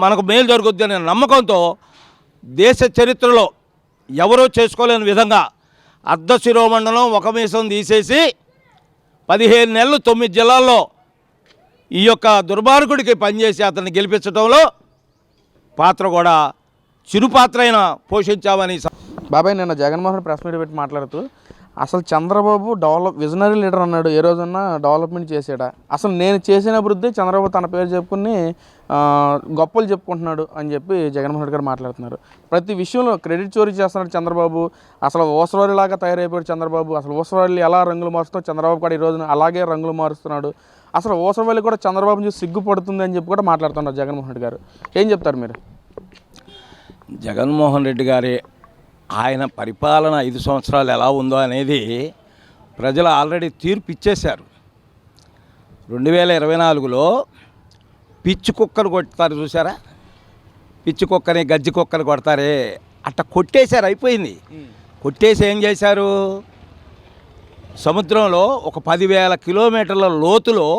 మనకు మేలు జరుగుద్ది అనే నమ్మకంతో దేశ చరిత్రలో ఎవరూ చేసుకోలేని విధంగా అర్ధ శిరోమండలం ఒక మీసం తీసేసి 15 నెలలు 9 జిల్లాల్లో ఈ యొక్క దుర్మార్గుడికి పనిచేసి అతన్ని గెలిపించడంలో పాత్ర కూడా చిరు పాత్ర అయినా పోషించామని. బాబాయ్ నిన్న జగన్మోహన్ ప్రెస్ మీట్ పెట్టి మాట్లాడుతూ అసలు చంద్రబాబు విజనరీ లీడర్ అన్నాడు, ఏ రోజన్నా డెవలప్మెంట్ చేసాడా? అసలు నేను చేసిన అభివృద్ధి చంద్రబాబు తన పేరు చెప్పుకుని గొప్పలు చెప్పుకుంటున్నాడు అని చెప్పి జగన్మోహన్ రెడ్డి గారు మాట్లాడుతున్నారు. ప్రతి విషయంలో క్రెడిట్ చోరీ చేస్తున్నాడు చంద్రబాబు. అసలు ఊసరవారిలాగా తయారైపోయాడు చంద్రబాబు. అసలు ఊసరవాళ్ళు ఎలా రంగులు మారుస్తావు, చంద్రబాబు కూడా ఈ రోజున అలాగే రంగులు మారుస్తున్నాడు. అసలు ఊసరవాళ్ళు కూడా చంద్రబాబు చూసి సిగ్గుపడుతుంది అని చెప్పి కూడా మాట్లాడుతున్నారు జగన్మోహన్ రెడ్డి గారు. ఏం చెప్తారు మీరు? జగన్మోహన్ రెడ్డి గారి ఆయన పరిపాలన 5 సంవత్సరాలు ఎలా ఉందో అనేది ప్రజలు ఆల్రెడీ తీర్పు ఇచ్చేశారు. 2024లో పిచ్చి కుక్కను కొడతారు చూసారా, పిచ్చి కుక్కని గజ్జి కుక్కని కొడతారే అట్లా కొట్టేశారు, అయిపోయింది. కొట్టేసి ఏం చేశారు, సముద్రంలో ఒక 10,000 కిలోమీటర్ల లోతులో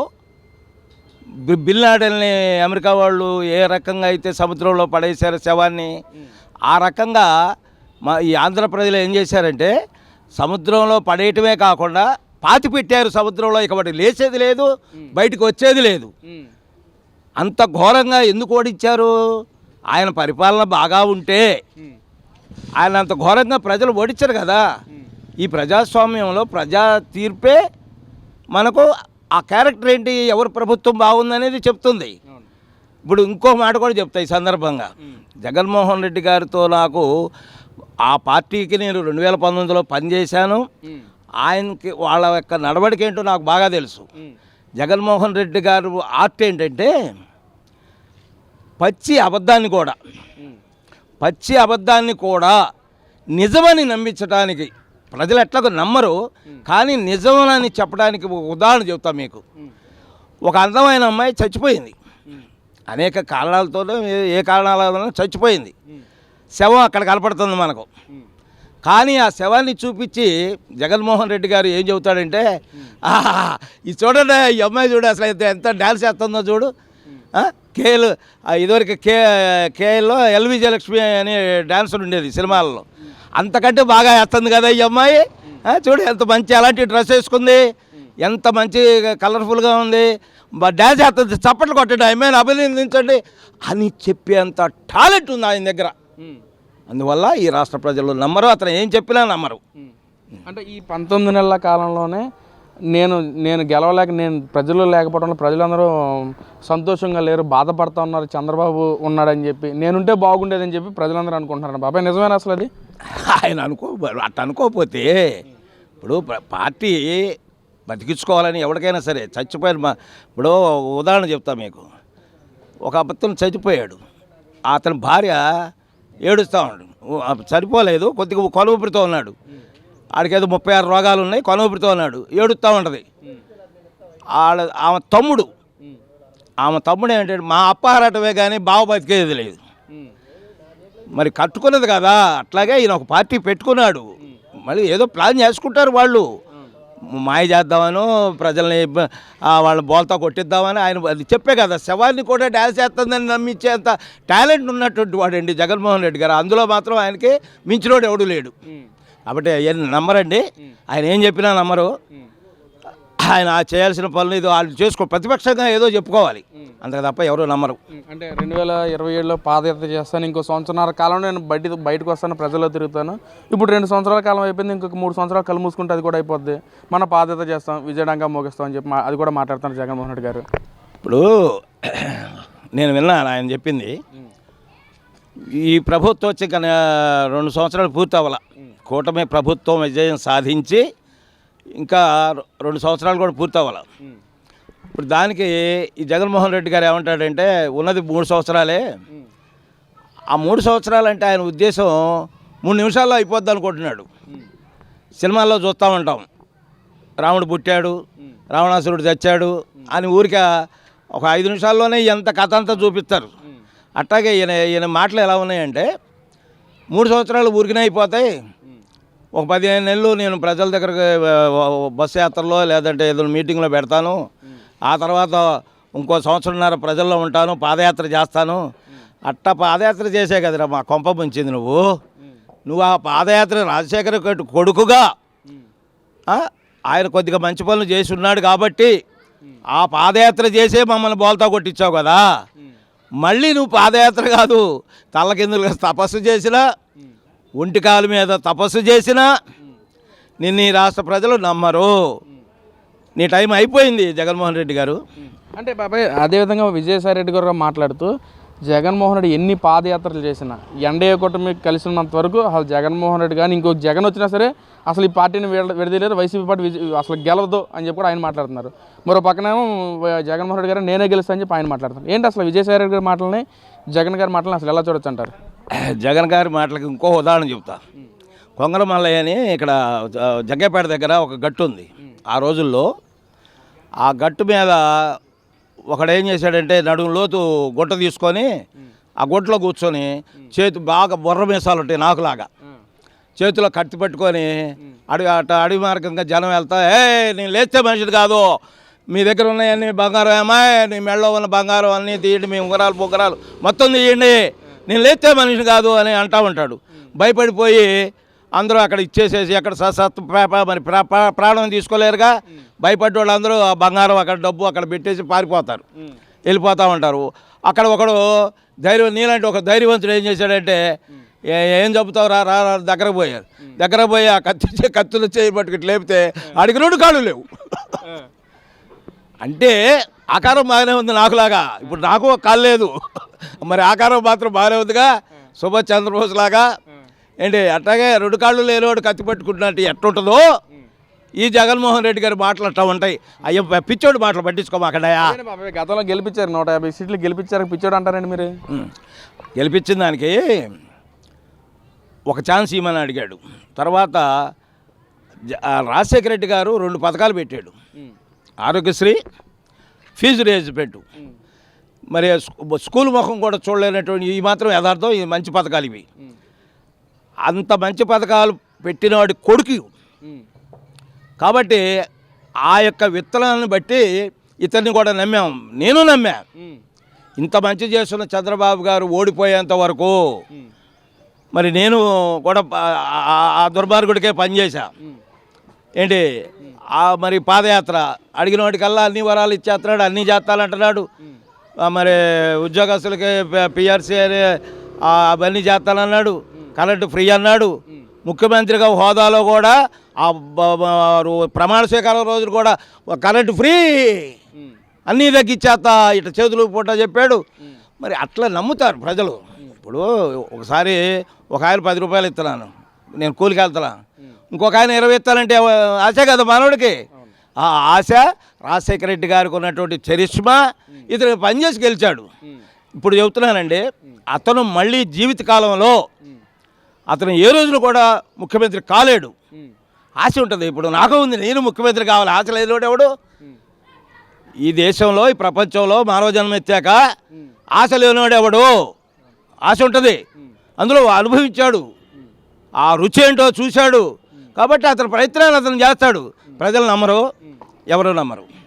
బిన్ లాడెన్ని అమెరికా వాళ్ళు ఏ రకంగా అయితే సముద్రంలో పడేశారు శవాన్ని, ఆ రకంగా ఈ ఆంధ్ర ప్రజలు ఏం చేశారంటే సముద్రంలో పడేయటమే కాకుండా పాతి పెట్టారు సముద్రంలో. ఇక వాటి లేచేది లేదు, బయటకు వచ్చేది లేదు. అంత ఘోరంగా ఎందుకు ఓడించారు? ఆయన పరిపాలన బాగా ఉంటే ఆయన అంత ఘోరంగా ప్రజలు ఓడించారు కదా. ఈ ప్రజాస్వామ్యంలో ప్రజా తీర్పే మనకు ఆ క్యారెక్టర్ ఏంటి, ఎవరి ప్రభుత్వం బాగుందనేది చెప్తుంది. ఇప్పుడు ఇంకో మాట కూడా చెప్తా ఈ సందర్భంగా. జగన్మోహన్ రెడ్డి గారితో నాకు ఆ పార్టీకి నేను 2019లో పనిచేశాను. ఆయనకి వాళ్ళ యొక్క నడవడిక ఏంటో నాకు బాగా తెలుసు. జగన్మోహన్ రెడ్డి గారు ఆర్ట్ ఏంటంటే పచ్చి అబద్ధాన్ని కూడా నిజమని నమ్మించడానికి. ప్రజలు ఎట్లాగో నమ్మరు, కానీ నిజమని చెప్పడానికి ఉదాహరణ చెప్తాను మీకు. ఒక అందమైన అమ్మాయి చచ్చిపోయింది, అనేక కారణాలతోనే ఏ కారణాల చచ్చిపోయింది. శవం అక్కడ కనపడుతుంది మనకు. కానీ ఆ శవాన్ని చూపించి జగన్మోహన్ రెడ్డి గారు ఏం చెబుతాడంటే, ఇది చూడండి ఈ అమ్మాయి చూడు అసలు ఎంత డ్యాన్స్ చేస్తుందో చూడు. కేఎల్ ఇదివరకు కేఎల్లో ఎల్వి జయలక్ష్మి అనే డాన్సర్ ఉండేది సినిమాల్లో, అంతకంటే బాగా వేస్తుంది కదా ఈ అమ్మాయి. చూడు ఎంత మంచి అలాంటి డ్రెస్ వేసుకుంది, ఎంత మంచి కలర్ఫుల్గా ఉంది, డ్యాన్స్ చేస్తుంది, చప్పట్లు కొట్టండి, అమ్మాయిని అభినందించండి అని చెప్పేంత టాలెంట్ ఉంది ఆయన దగ్గర. అందువల్ల ఈ రాష్ట్ర ప్రజలు నమ్మరు, అతను ఏం చెప్పినా నమ్మరు. అంటే ఈ 19 నెలల కాలంలోనే నేను గెలవలేక, నేను ప్రజలు లేకపోవడంలో ప్రజలందరూ సంతోషంగా లేరు, బాధపడుతూ ఉన్నారు, చంద్రబాబు ఉన్నాడని చెప్పి, నేనుంటే బాగుండేదని చెప్పి ప్రజలందరూ అనుకుంటున్నారు. బాబాయ్ నిజమేనా అసలు అది? ఆయన అట్లా అనుకోకపోతే ఇప్పుడు పార్టీ బతికించుకోవాలని ఎవరికైనా సరే చచ్చిపోయారు. ఇప్పుడు ఉదాహరణ చెప్తా మీకు. ఒక అతను చచ్చిపోయాడు, అతని భార్య ఏడుస్తూ ఉన్నాడు, సరిపోలేదు, కొద్దిగా కొనూపిరితో ఉన్నాడు, ఆడికేదో 36 రోగాలు ఉన్నాయి, కొనూపిరితో ఉన్నాడు, ఏడుస్తూ ఉంటుంది. ఆమె తమ్ముడు ఏంటంటే మా అప్పారటమే కానీ బావ బతికేది లేదు. మరి కట్టుకున్నది కదా, అట్లాగే ఈయన ఒక పార్టీ పెట్టుకున్నాడు. మళ్ళీ ఏదో ప్లాన్ చేసుకుంటారు వాళ్ళు, మాయ చేద్దామనో ప్రజల్ని వాళ్ళ బోల్తా కొట్టిద్దామని. ఆయన అది చెప్పే కదా, శవాన్ని కూడా డ్యాన్స్ చేస్తుందని నమ్మించేంత టాలెంట్ ఉన్నటువంటి వాడండి జగన్మోహన్ రెడ్డి గారు. అందులో మాత్రం ఆయనకి మించినోడు ఎవడు లేడు. కాబట్టి నమ్మరండి, ఆయన ఏం చెప్పినా నమ్మరు. ఆయన చేయాల్సిన పనులు ఏదో వాళ్ళు ప్రతిపక్షంగా ఏదో చెప్పుకోవాలి, అంతకు తప్ప ఎవరు నమ్మరు. అంటే 2027లో పాదయాత్ర చేస్తాను, ఇంకో సంవత్సరాల కాలంలో నేను బయటకు వస్తాను, ప్రజల్లో తిరుగుతాను. ఇప్పుడు 2 సంవత్సరాల కాలం అయిపోయింది, ఇంకొక 3 సంవత్సరాలు కళ్ళు మూసుకుంటే అది కూడా అయిపోద్ది, మన పాదయాత్ర చేస్తాం, విజయడంగా మోగిస్తాం అని చెప్పి అది కూడా మాట్లాడుతున్నారు జగన్మోహన్ రెడ్డి గారు. ఇప్పుడు నేను విన్నాను ఆయన చెప్పింది. ఈ ప్రభుత్వం వచ్చి 2 సంవత్సరాలు పూర్తి అవ్వాల, కూటమి ప్రభుత్వం విజయం సాధించి ఇంకా 2 సంవత్సరాలు కూడా పూర్తి అవ్వాలి. ఇప్పుడు దానికి ఈ జగన్మోహన్ రెడ్డి గారు ఏమంటాడంటే, ఉన్నది 3 సంవత్సరాలే, ఆ 3 సంవత్సరాలు అంటే ఆయన ఉద్దేశం 3 నిమిషాల్లో అయిపోద్ది అనుకుంటున్నాడు. సినిమాల్లో చూస్తూ ఉంటాం, రాముడు పుట్టాడు, రావణాసురుడు చచ్చాడు అని ఊరికే ఒక 5 నిమిషాల్లోనే ఎంత కథ అంతా చూపిస్తారు. అట్లాగే ఈయన మాటలు ఎలా ఉన్నాయంటే, 3 సంవత్సరాలు ఊరికినే అయిపోతాయి, ఒక 15 నెలలు నేను ప్రజల దగ్గరకు బస్సు యాత్రలో లేదంటే ఏదో మీటింగ్లో పెడతాను, ఆ తర్వాత ఇంకో 1.5 సంవత్సరాల ప్రజల్లో ఉంటాను, పాదయాత్ర చేస్తాను, అట్టా పాదయాత్ర చేసే కదరా మా కొంప ముంచింది నువ్వు ఆ పాదయాత్ర రాజశేఖర కొడుకుగా ఆయన కొద్దిగా మంచి పనులు చేసి ఉన్నాడు కాబట్టి ఆ పాదయాత్ర చేసే మమ్మల్ని బోల్తా కొట్టించావు కదా. మళ్ళీ నువ్వు పాదయాత్ర కాదు, తల్లకిందులుగా తపస్సు చేసినా, ఒంటికాలు మీద తపస్సు చేసినా నిన్ను ఈ రాష్ట్ర ప్రజలు నమ్మరు. నీ టైం అయిపోయింది జగన్మోహన్ రెడ్డి గారు. అంటే బాబాయ్ అదేవిధంగా విజయసాయి రెడ్డి గారు మాట్లాడుతూ జగన్మోహన్ రెడ్డి ఎన్ని పాదయాత్రలు చేసినా ఎన్డీఏ కూటమి కలిసి ఉన్నంత వరకు అసలు జగన్మోహన్ రెడ్డి కానీ ఇంకో జగన్ వచ్చినా సరే అసలు ఈ పార్టీని విడదీయలేరు, వైసీపీ పార్టీ అసలు గెలవదు అని చెప్పి కూడా ఆయన మాట్లాడుతున్నారు. మరో పక్కనేమో జగన్మోహన్ రెడ్డి గారు నేనే గెలుస్తా అని చెప్పి ఆయన మాట్లాడుతున్నారు. ఏంటి అసలు విజయసాయి రెడ్డి గారి మాటలని జగన్ గారి మాటలని అసలు ఎలా చూడొచ్చు అంటారు? జగన్ గారి మాటలకు ఇంకో ఉదాహరణ చెప్తా. కొంగర మల్లయ్య అని ఇక్కడ జగ్గేపేట దగ్గర ఒక గట్టు ఉంది. ఆ రోజుల్లో ఆ గట్టు మీద ఒకడేం చేశాడంటే నడుము లోతు గుట్ట తీసుకొని ఆ గుట్టలో కూర్చొని చేతి బాగా బుర్ర మీసాలు ఉంటాయి నాకులాగా, చేతిలో కత్తి పట్టుకొని అడవి మార్గంగా జనం వెళ్తా, నేను లేస్తే మనిషిది కాదు, మీ దగ్గర ఉన్నాయన్నీ బంగారం ఏమాయ్, నీ మెడలో ఉన్న బంగారం అన్నీ తీయండి, మీ ఉంగరాలు బొంగరాలు మొత్తం తీయండి, నేను లేస్తే మనిషిని కాదు అని అంటూ ఉంటాడు. భయపడిపోయి అందరూ అక్కడ ఇచ్చేసేసి అక్కడ మరి ప్రాణం తీసుకోలేరుగా, భయపడ్డ వాళ్ళందరూ ఆ బంగారం అక్కడ డబ్బు అక్కడ పెట్టేసి పారిపోతారు, వెళ్ళిపోతూ ఉంటారు. అక్కడ ఒకడు నీలాంటి ఒక ధైర్యవంతుడు ఏం చేశాడంటే, ఏం చెబుతావు రా రా దగ్గరకు పోయారు. దగ్గరకు పోయి ఆ కత్తులు చేయబట్టుకు లేపితే అడిగి 2 కాళ్ళు లేవు. అంటే ఆకారం బాగానే ఉంది నాకులాగా, ఇప్పుడు నాకు ఒక కాలు లేదు, మరి ఆకారం మాత్రం బాగానే ఉందిగా సుభాష్ చంద్రబోస్ లాగా. ఏంటి అట్లాగే 2 కాళ్ళు లేనివాడు కత్తి పట్టుకుంటున్నట్టు ఎట్లుంటుందో ఈ జగన్మోహన్ రెడ్డి గారి మాటలు అట్లా ఉంటాయి. అయ్యో పిచ్చోడు మాటలు పట్టించుకోమాకడాయా. గతంలో గెలిపించారు, 150 సీట్లు గెలిపించారు, పిచ్చోడు అంటారండి మీరు? గెలిపించిన దానికి ఒక ఛాన్స్ ఇవ్వమని అడిగాడు. తర్వాత రాజశేఖర రెడ్డి గారు 2 పథకాలు పెట్టాడు, ఆరోగ్యశ్రీ, ఫీజు రియంబర్స్మెంట్. మరి స్కూల్ ముఖం కూడా చూడలేనటువంటి ఈ మాత్రం యథార్థం, ఇది మంచి పథకాలు ఇవి. అంత మంచి పథకాలు పెట్టినవాడి కొడుకు కాబట్టి ఆ యొక్క విత్తనాలను బట్టి ఇతన్ని కూడా నమ్మాం, నేను నమ్మా. ఇంత మంచి చేస్తున్న చంద్రబాబు గారు ఓడిపోయేంత వరకు మరి నేను కూడా ఆ దుర్మార్గుడికే పనిచేశా. ఏంటి మరి పాదయాత్ర అడిగిన వాడికల్లా అన్ని వరాలు ఇచ్చేస్తున్నాడు, అన్నీ చేస్తానంటున్నాడు. మరి ఉద్యోగస్తులకి పిఆర్సీ అవన్నీ చేస్తానన్నాడు, కరెంటు ఫ్రీ అన్నాడు. ముఖ్యమంత్రిగా హోదాలో కూడా ఆ ప్రమాణ స్వీకారం రోజులు కూడా కరెంటు ఫ్రీ, అన్నీ తగ్గిచ్చేస్తా ఇట్లా చేతులు పూట చెప్పాడు. మరి అట్లా నమ్ముతారు ప్రజలు. ఇప్పుడు ఒకసారి ఒక ఆయన 10 రూపాయలు ఇస్తున్నాను, నేను కూలికి వెళ్తున్నా, ఇంకొక ఆయన 20 ఇస్తానంటే ఆశ కదా మానవుడికి. ఆ ఆశ రాజశేఖర రెడ్డి గారికి ఉన్నటువంటి చరిష్మా, ఇతను పనిచేసి గెలిచాడు. ఇప్పుడు చెబుతున్నానండి, అతను మళ్ళీ జీవితకాలంలో అతను ఏ రోజున కూడా ముఖ్యమంత్రి కాలేడు. ఆశ ఉంటుంది. ఇప్పుడు నాకు ఉంది, నేను ముఖ్యమంత్రి కావాలి, ఆశ లేనివాడు ఎవడు ఈ దేశంలో, ఈ ప్రపంచంలో మానవ జన్మ ఎత్తాక ఆశ లేనివాడు ఎవడు? ఆశ ఉంటుంది, అందులో అనుభవించాడు, ఆ రుచి ఏంటో చూశాడు. కాబట్టి అతని ప్రయత్నాలు అతను చేస్తాడు. ప్రజలు నమ్మరు, ఎవరు నమ్మరు.